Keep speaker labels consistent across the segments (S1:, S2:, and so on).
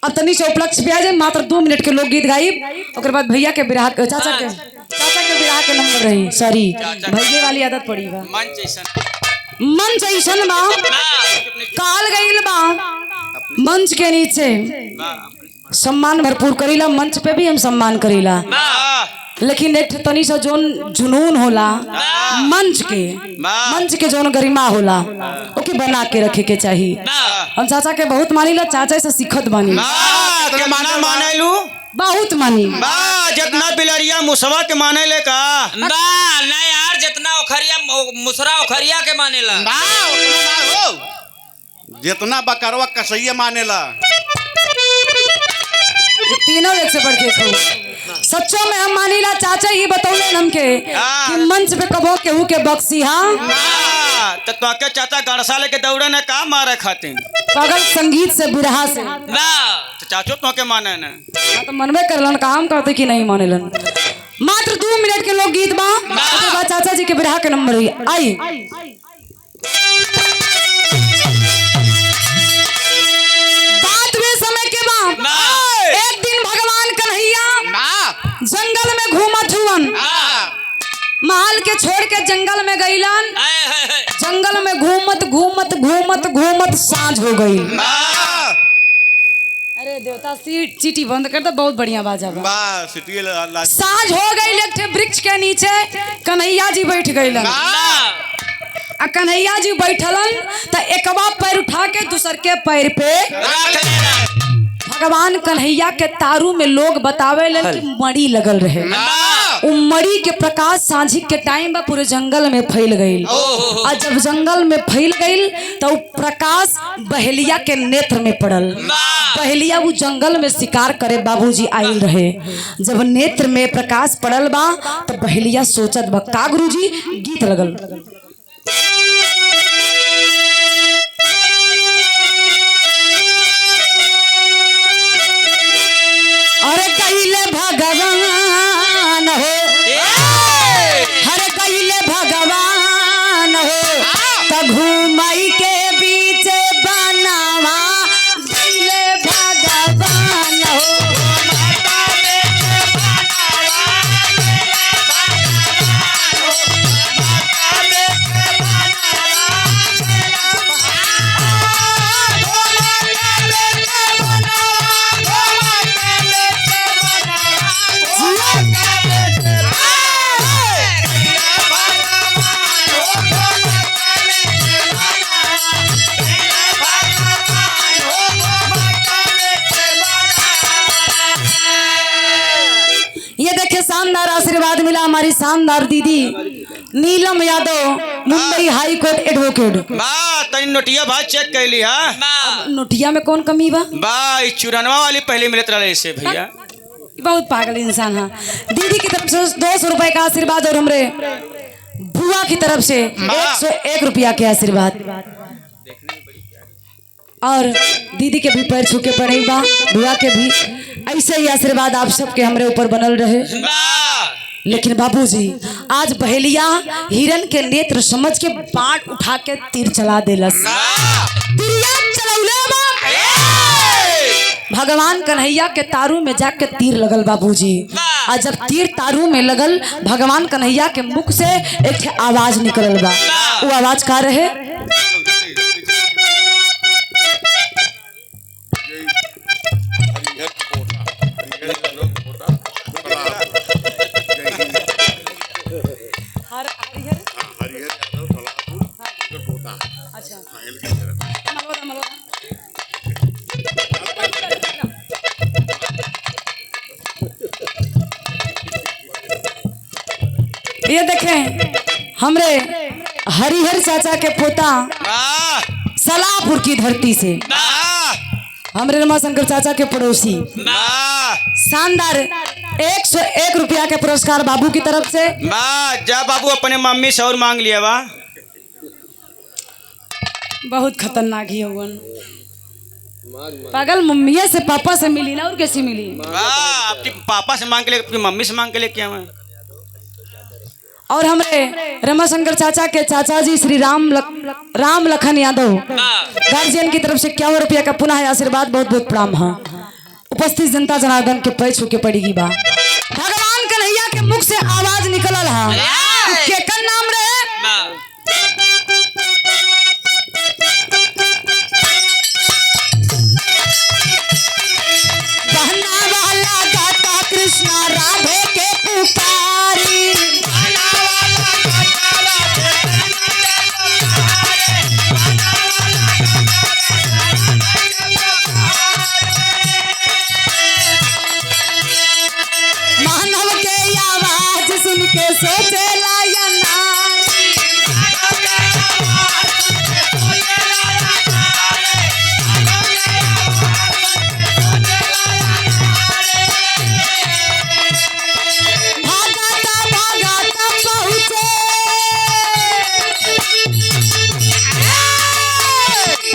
S1: अब तनी से उपलक्ष्य पे आ जाए, मात्र 2 मिनट के लोग गीत गाइब, ओकर बाद भैया के बिरहा के चाचा के बिरहा के नंबर रही। सॉरी भैया वाली आदत पड़ी बा। मन जैसन बा काल गईल बा मंच के नीचे सम्मान भरपूर करीला, मंच पे भी हम सम्मान करीला, लेकिन एक तनी सा जोन जुनून होला मंच के जोन गरिमा होला ओके बना के रखे के चाहिए। हम चाचा के बहुत मानीला, चाचा से सिखत बानी बहुत मानी
S2: जितना बिलरिया मुसवा के माने ले का
S3: ना यार, जितना ओखरिया मुसरा ओखरिया के मानेला
S4: जितना बकरवा कसैया मानेला,
S1: तीनों एक से बढ़ के सच्चों में हम मानीला। चाचा ही बतौले हमके कि मंच पे कबो केहू के बक्सी
S2: तो के चाचा गड़सा लेके दौड़े ने का मारे खातिर
S1: पागल संगीत से बिरहा से
S2: ना, तो चाचो तो के माने ने
S1: तो मनवे करलन, काम करते कि नहीं मानेलन। मात्र 2 मिनट के लोग गीत बा, उसके बाद चाचा जी के बिरहा के नंबर हुई आई। बात वे समय के बाद एक दिन भगवान कन्हैया जंगल में घूमत हुवन, महल के छोड़ के जंगल में गईलन। जंगल में घूमत घूमत घूमत घूमत साँझ हो गई। अरे देवता सीटी बंद कर दो, बहुत बढ़िया बाजा बा। साँझ हो गई, एक वृक्ष के नीचे कन्हैया जी बैठ गईलन। कन्हैया जी बैठलन तो एकवा पैर उठा के दूसर के पैर पे भगवान कन्हैया के तारू में लोग बतावे कि मड़ी लगल रहे। उ मड़ी के प्रकाश सांझी के टाइम बा पूरे जंगल में फैल गईल, और जब जंगल में फैल गईल तो प्रकाश बहेलिया के नेत्र में पड़ल। बहेलिया वो जंगल में शिकार करे बाबूजी आयल रहे। जब नेत्र में प्रकाश पड़ल बा तो बहेलिया सोचत बा का गुरुजी गीत लगल। अरे कहिले भगवान हो, हरे कहिले भगवान हो, तो घूमई के बीच बनावा कहिले भगवान हो। ये देखिए शानदार आशीर्वाद मिला हमारी शानदार दीदी नीलम यादव, मुंबई हाई कोर्ट एडवोकेट।
S2: नोटिया भाई चेक कैली हा,
S1: नोटिया में कौन कमी बा?
S2: चुरनवा वाली पहले मिलत रहे इसे भैया,
S1: बहुत पागल इंसान है। दीदी की तरफ से 200 रुपए का आशीर्वाद और हमरे बुआ की तरफ से 101 रुपया के आशीर्वाद, और दीदी के भी पैर छू के पड़े बा, बुआ के भी ऐसे ही आशीर्वाद आप सबके हमरे ऊपर बनल रहे। लेकिन बाबूजी आज बहेलिया हिरन के नेत्र समझ के बाट उठा के तीर चला देलस। भगवान कन्हैया के तारू में जाके तीर लगल बाबूजी, और जब तीर तारू में लगल भगवान कन्हैया के मुख से एक आवाज निकलल बा। वो आवाज का रहे? ये देखें हमरे हरिहर चाचा के पोता सलाहपुर की धरती से, हमरे रमाशंकर चाचा के पड़ोसी, शानदार 101 रुपया के पुरस्कार बाबू की तरफ से।
S2: जा बाबू अपने मम्मी से और मांग लिया बा।
S1: बहुत खतरनाक ही होगन पागल, मम्मी से पापा से मिली ना और कैसी मिली?
S2: अपने पापा से मांग के ले, अपनी मम्मी से मांग के ले क्या मैं।
S1: और हमरे रमाशंकर चाचा के चाचा जी श्री राम लखन यादव गार्जियन की तरफ से 51 रुपया का पुनः आशीर्वाद, बहुत बहुत प्रणाम। हाँ उपस्थित जनता जनार्दन के पैर छू के पड़ेगी बा। भगवान कन्हैया के मुख से आवाज निकलल हा, केकर नाम रहे? बहना वाला गाता कृष्णा राधे के पुकारी, मानव के आवाज सुन के सोचेला या नारी, भागाता भागाता पहुँचे,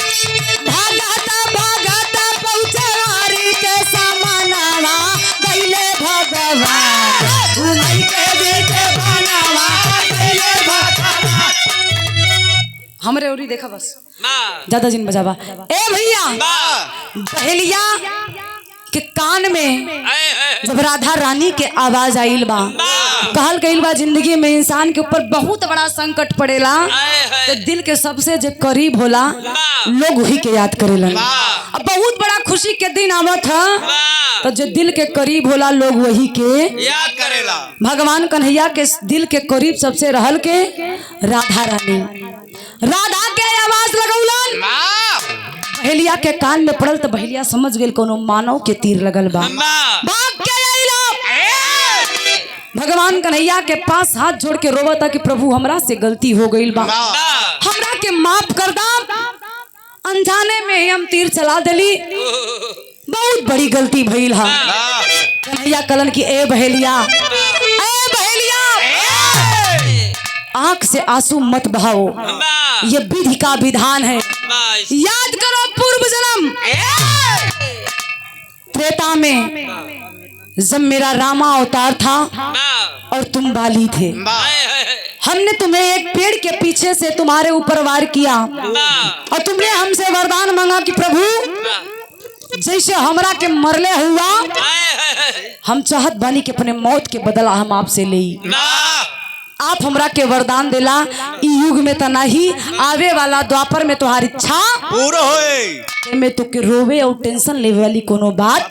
S1: भागाता भागाता पहुँचे वारी के समानावा गइले भगवान, घुमई के देखे बनावा गइले भगवान। हमरे ओरी देखा बस ज्यादा जिन बजावा। ए भैया बहेलिया के कान में जब राधा रानी के आवाज आइल बा, कहल गइल बा जिंदगी में इंसान के ऊपर बहुत बड़ा संकट पड़ेला तो दिल के सबसे जो करीब होला लोग वही के याद करेलन। अब बहुत बड़ा खुशी के दिन आवत है तो जो दिल के करीब होला लोग वही के
S2: याद करेला।
S1: भगवान कन्हैया के दिल के करीब सबसे रहल के राधा रानी, राधा के आवाज लगौलन, बहेलिया के कान में पड़ल तो बहेलिया समझ गेल कोनो मानव के तीर लगल बा, भाग के आइलो। भगवान कन्हैया के पास हाथ जोड़ के रोवता कि प्रभु हमरा से गलती हो गई बा, हमरा के माफ कर दा, अनजाने में ही हम तीर चला देली, बहुत बड़ी गलती भइल हा। कन्हैया कलन की ए बहेलिया, आंख से आंसू मत बहाओ, ये विधि का विधान है, याद करो पूर्व जन्म त्रेता में जब मेरा रामा अवतार था और तुम बाली थे, हमने तुम्हें एक पेड़ के पीछे से तुम्हारे ऊपर वार किया और तुमने हमसे वरदान मांगा कि प्रभु जैसे हमरा के मरले हुआ हम चाहत बानी कि अपने मौत के बदला हम आपसे ले, आप हमरा के वरदान दिला, ई युग में तो नहीं आवे वाला द्वापर में तुम्हारी इच्छा
S2: पूरा होए
S1: में तो के रोवे और टेंशन लेवे वाली कोनो बात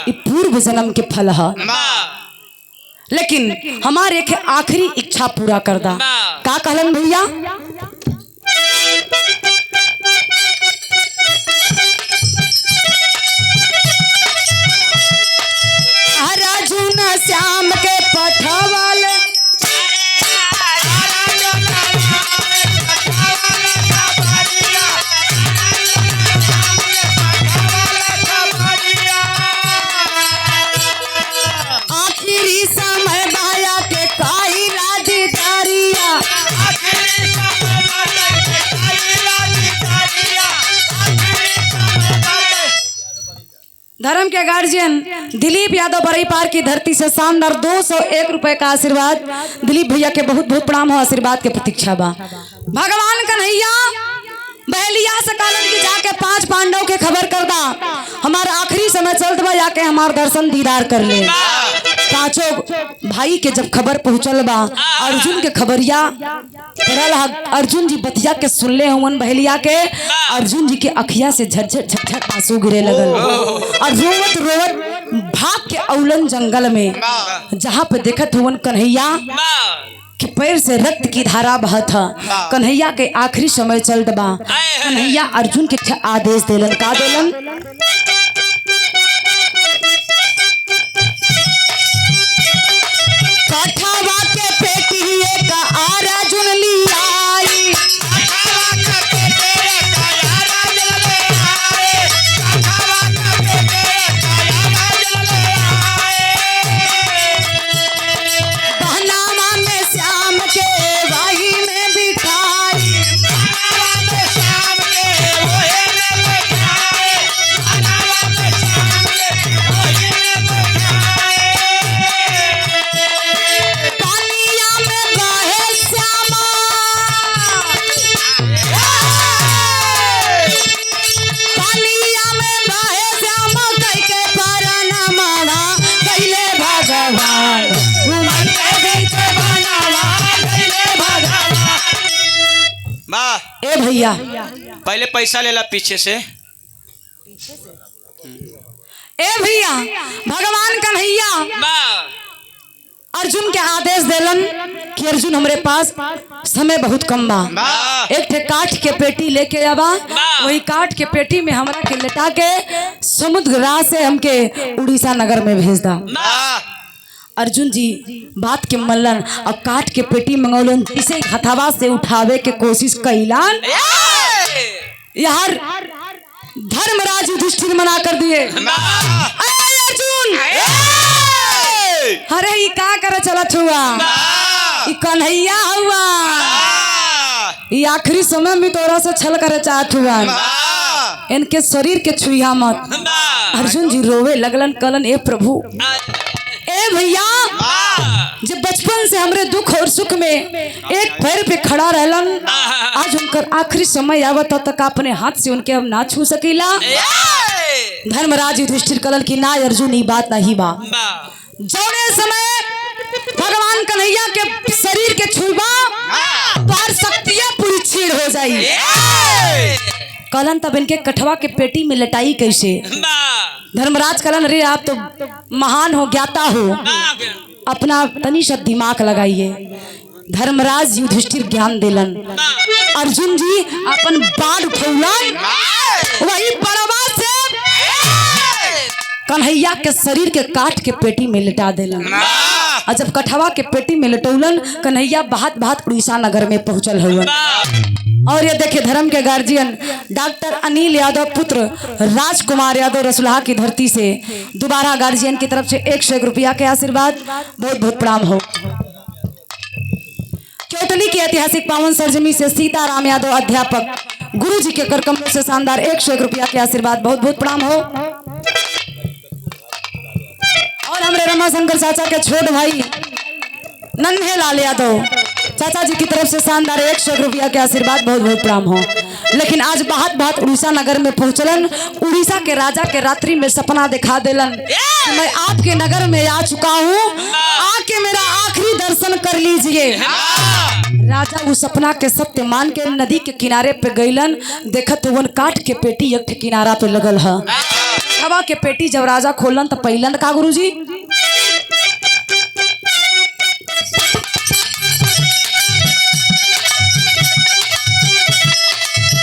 S1: ई पूर्व जन्म के फल है। लेकिन हमारे एक आखिरी इच्छा पूरा कर दा। का कहलन भैया? अर्जुन श्याम के पठवल आखिरी समय बाया के काहिला दितारिया, धर्म के गार्जियन दिलीप यादव बरई पार की धरती से शानदार 201 रुपए का आशीर्वाद। दिलीप भैया के बहुत बहुत प्रणाम हो, आशीर्वाद के प्रतीक्षा बा। भगवान कन्हैया बहेलिया से कहलन की जाके 5 पांडव के खबर कर दा, हमारा आखिरी समय चलत बा, जाके हमार दर्शन दीदार कर ले। पांचों भाई के जब खबर पहुंचल बा, अर्जुन के खबरिया पड़ल, अर्जुन जी बतिया के सुनले हुवन बहेलिया के, अर्जुन जी के अखिया से झरझर झकझक आंसू गिरे लगल और रोवत रोवत भाग के औलन जंगल में, जहाँ पे देखत हुवन कन्हैया के पैर से रक्त की धारा बहत है, कन्हैया के आखिरी समय चलत बा। कन्हैया अर्जुन के आदेश देलन, का देलन? कठवा के पेटिए का अर्जुन लियाई, बहनावा में श्याम के वही में बिठाई, भैया
S2: पहले पैसा लेला पीछे से।
S1: ए भैया भगवान कन्हैया अर्जुन के आदेश देलन कि अर्जुन हमरे पास समय बहुत कम बा, एक ठे काठ के पेटी लेके आवा, वही काठ के पेटी में हमरा के लेटा के समुद्र राह से हमके उड़ीसा नगर में भेज दा। अर्जुन जी बात के मल्लन और काठ के पेटी मंगौलन, इसे हथवा से उठावे के कोशिश कैलन। यार धर्मराज युधिष्ठिर मना कर दिए। अर्जुन अरे ये का करे चलत हुआ, ये कन्हैया हुआ, ये आखिरी समय में तोरा से छल करे चाहत हुआ, इनके शरीर के छुइया मत। अर्जुन जी रोवे लगलन, कलन ए प्रभु ए भैया जब बचपन से हमरे दुख और सुख में एक पैर पे खड़ा रहलन, आज उनकर आखिरी समय आवत तक अपने हाथ से उनके हम ना छू सकीला। धर्मराज युधिष्ठिर कलन की ना अर्जुन ये बात नहीं बा, जौने समय भगवान कन्हैया के शरीर के छुबा बार शक्तियां पूरी छीड़ हो जाई। कलन तब इनके कठवा के पेटी में लटाई कैसे। धर्मराज कलन अरे आप तो महान हो, ज्ञाता हो, अपना तनी सा दिमाग लगाइए। धर्मराज युधिष्ठिर ज्ञान दिलन। अर्जुन जी अपन बाण उठौलन, वही बड़वा से कन्हैया के शरीर के काट के पेटी में लिटा देलन। और जब कठवा के पेटी में लटौलन, कन्हैया बहात बहात उड़ीसा नगर में पहुंचल हुआ। और ये देखिए धर्म के गार्जियन डॉक्टर अनिल यादव पुत्र राजकुमार यादव रसुल्हा की धरती से दोबारा गार्जियन की तरफ से 101 रुपया के आशीर्वाद, बहुत बहुत प्रणाम हो। केवटली की ऐतिहासिक पावन सरजमी से सीताराम यादव अध्यापक गुरु जी के कर कमलों से शानदार 101 रुपया के आशीर्वाद, बहुत बहुत प्रणाम हो। और हमारे रमाशंकर चाचा के छोट भाई नन्हे लाल यादव चाचा जी की तरफ से शानदार 101 रुपया के आशीर्वाद, बहुत बहुत प्रणाम हो। लेकिन आज बात बात उड़ीसा नगर में पहुंचलन, उड़ीसा के राजा के रात्रि में सपना दिखा देलन कि मैं आपके नगर में आ चुका हूँ, आके मेरा आखिरी दर्शन कर लीजिए। राजा उस सपना के सत्य मान के नदी के किनारे पे गईलन, देखत हुवन काठ के पेटी एक किनारा पे लगल है। हवा के पेटी जब राजा खोलन तो पहिलन का गुरुजी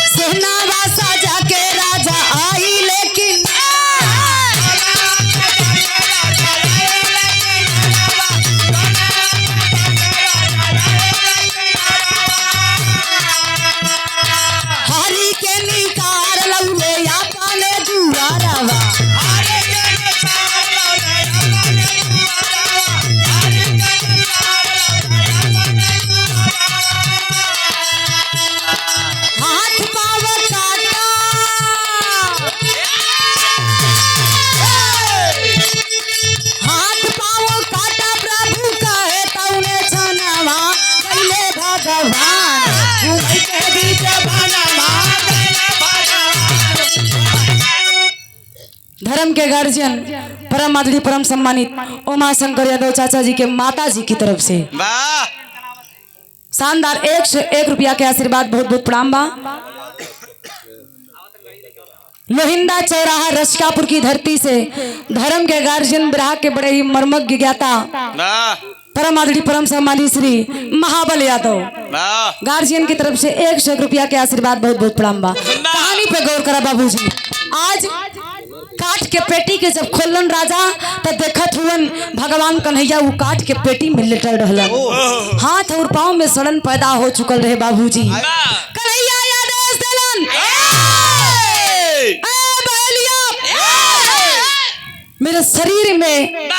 S1: सेहनावा साजा के राजा आई, लेकिन हरी के निकार लौले या पाले दुआरवा। धर्म के गार्जियन परम आदरणीय परम सम्मानित उमा शंकर यादव चाचा जी के माता जी की तरफ से शानदार 101 रुपया के आशीर्वाद, बहुत बहुत प्रणाम बा। लोहिंदा चौराहा रसिकापुर की धरती से धर्म के गार्जियन बिरहा के बड़े ही मर्मज्ञ ज्ञाता परम आदरणीय परम सम्मानित श्री महाबल यादव गार्जियन की तरफ से 101 रुपया के आशीर्वाद, बहुत बहुत प्रणाम बा। कहानी पे गौर करा बाबूजी। आज काठ के पेटी के जब खोलन राजा तो देखत हुवन भगवान कन्हैया वो काठ के पेटी में लेटल रहलन, हाथ और पाँव में सड़न पैदा हो चुकल रहे बाबूजी। कन्हैया आदेश देलन, मेरे शरीर में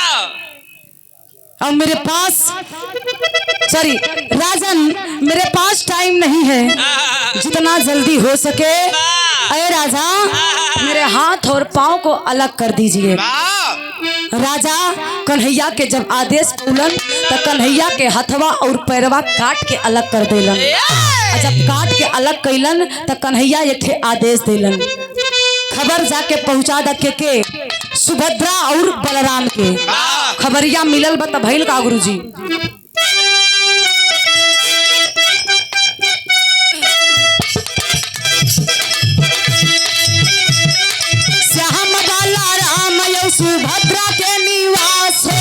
S1: और मेरे पास सॉरी राजन मेरे पास टाइम नहीं है, जितना जल्दी हो सके अरे राजा मेरे हाथ और पाँव को अलग कर दीजिए। राजा कन्हैया के जब आदेश पुलन तो कन्हैया के हथवा और पैरवा काट के अलग कर देलन। जब काट के अलग कैलन तो कन्हैया ये आदेश देलन, खबर जाके पहुंचा दे के सुभद्रा और बलराम के। खबरिया मिलल बता भइल का गुरुजी। सुभद्रा के निवास हो।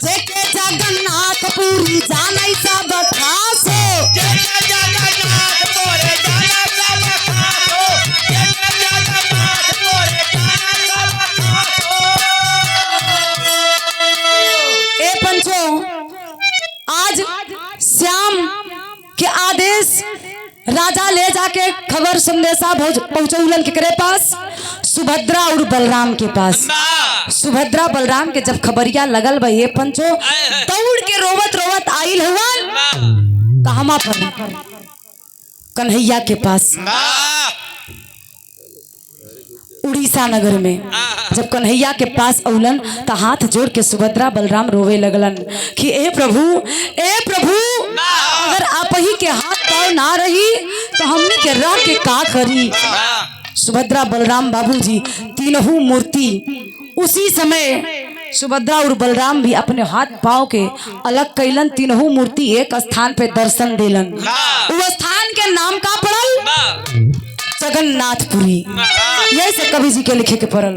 S1: जेके जगन्नाथपुरी जानै सब खास हो। ए पंचो, आज श्याम के आदेश राजा ले जाके खबर संदेशा पहुंचौलन केकरे पास? सुभद्रा और बलराम के पास। सुभद्रा बलराम के जब खबरिया लगल बा ये पंचो, दौड़ के रोवत रोवत आइल हुआ कहमा पर? कन्हैया के पास, उड़ीसा नगर में। जब कन्हैया के पास औलन तो हाथ जोड़ के सुभद्रा बलराम रोवे लगलन कि ए प्रभु अगर आप ही के हाथ पाँव ना रही तो हमने के रह के का करी। सुभद्रा बलराम बाबूजी तीनों मूर्ति उसी समय सुभद्रा और बलराम भी अपने हाथ पाँव के अलग कैलन। तीनों मूर्ति एक स्थान पे दर्शन दिलन। वो स्थान के नाम का पड़ल? जगन्नाथपुरी। यही से कवि जी के लिखे के पड़ल।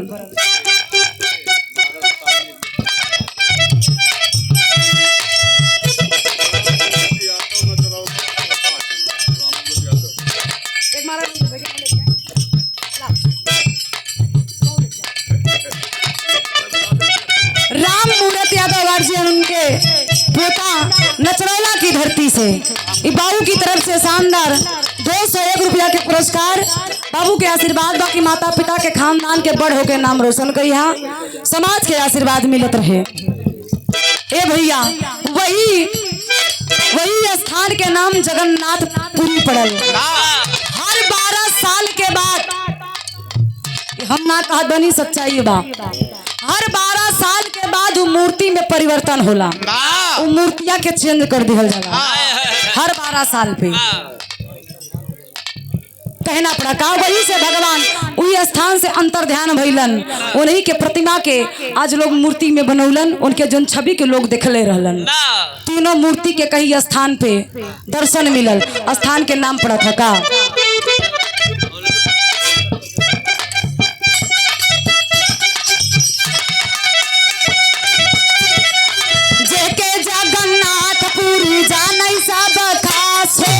S1: राम मूरत यादव गार्जियन उनके पोता नचरौला की धरती से बाबू की तरफ से शानदार 201 रुपया के पुरस्कार। बाबू के आशीर्वाद बाकी माता पिता के खानदान के बड़ होके नाम रोशन करिहा, समाज के आशीर्वाद मिलत रहे। ए भैया, वही स्थान के नाम जगन्नाथपुरी पड़ल। हर 12 साल के बाद, हम ना कहा बनी सच्चाई बा, हर 12 साल के बाद वो मूर्ति में परिवर्तन होला। वो मूर्तिया के चेंज कर दिया जाला हर 12 साल पे। कहना पड़ा का वही से भगवान वही स्थान से अंतर ध्यान भइलन। उन्हीं के प्रतिमा के आज लोग मूर्ति में बनौलन। उनके जोन छवि के लोग देखले रहलन। तीनों मूर्ति के कहीं स्थान पे दर्शन मिलल। स्थान के नाम पड़ा था का? जेके जगन्नाथपुरी जानै सब खास हो।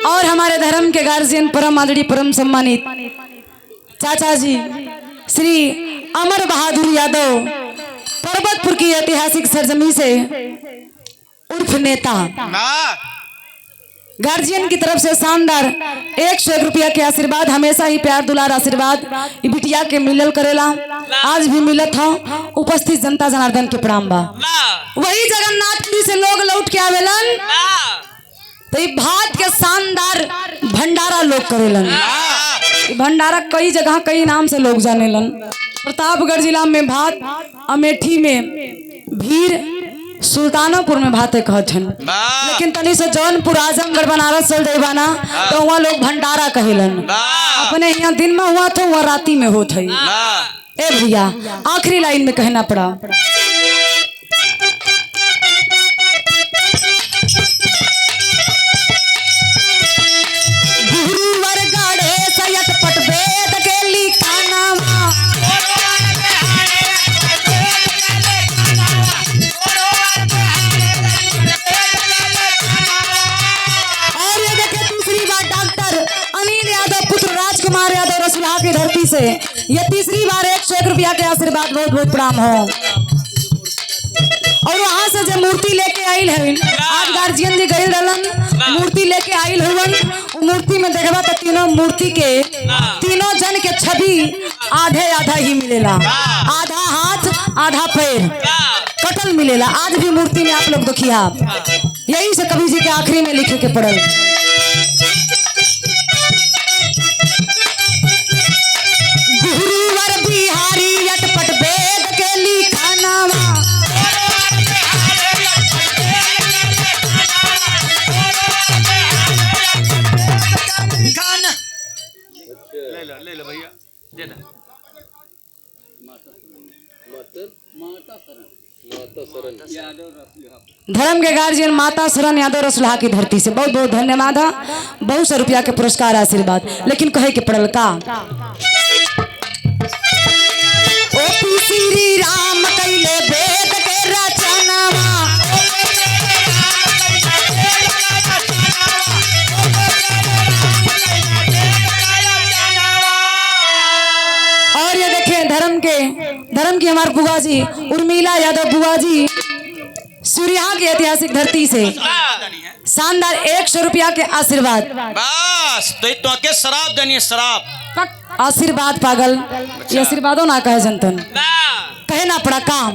S1: और हमारे धर्म के गार्जियन परम आदरणीय परम सम्मानित चाचा जी श्री अमर बहादुर यादव पर्वतपुर की ऐतिहासिक सरजमी से उर्फ नेता, गार्जियन की तरफ से शानदार 101 रुपया के आशीर्वाद। हमेशा ही प्यार दुलार आशीर्वाद बिटिया के मिलल करेला, आज भी मिलत हो। उपस्थित जनता जनार्दन के प्रणाम बा। वही जगन्नाथपुरी से लोग लौट के आवेलन तो भात के शानदार भंडारा लोग करेलन। भंडारा कई जगह कई नाम से लोग जानेलन। प्रतापगढ़ जिला में भात, अमेठी में भीड़, सुल्तानपुर में भाते कहते हैं। लेकिन तनी से जौनपुर, आजमगढ़, बनारस चल जाइबाना तो वहाँ लोग भंडारा कहेलन। अपने यहाँ दिन में हुआ तो वहाँ राती में होत है। ए भैया, आखिरी लाइन में कहना पड़ा की धरती से ये तीसरी बार 101 रुपया के आशीर्वाद। बहुत बहुत प्रणाम हो। और वहां से जो मूर्ति लेके आइल है, आज गार्जियन जी गए रहलन, मूर्ति लेके आइल हुवन। मूर्ति में देखबा तो तीनों मूर्ति के तीनों जन के छवि आधे आधा ही मिलेला। आधा हाथ आधा पैर कटल मिलेला। आज भी मूर्ति में आप लोग देखिए आप, यही से कवि जी के आखिरी में लिखे के पड़ल। गुरुवर बिहारी अटपट वेद के लिखानावा,
S2: ले लो भैया दे दे।
S1: धर्म के गार्जियन माता शरण यादव रसुल्हा की धरती से बहुत बहुत धन्यवाद है। बहुत सौ रुपया के पुरस्कार आशीर्वाद, लेकिन कहे के पड़ल का ओ श्री राम कैले वेद के रचनावा, और ये देखिए धर्म की हमारे बुआ जी उर्मिला यादव बुआ जी सूर्या की ऐतिहासिक धरती से शानदार 100 रुपया के आशीर्वाद।
S2: बस तो के शराब देनी है, शराब
S1: आशीर्वाद पागल, ये आशीर्वादों ना कहे जनतन,
S3: वाह
S1: कहे ना पड़ा काम।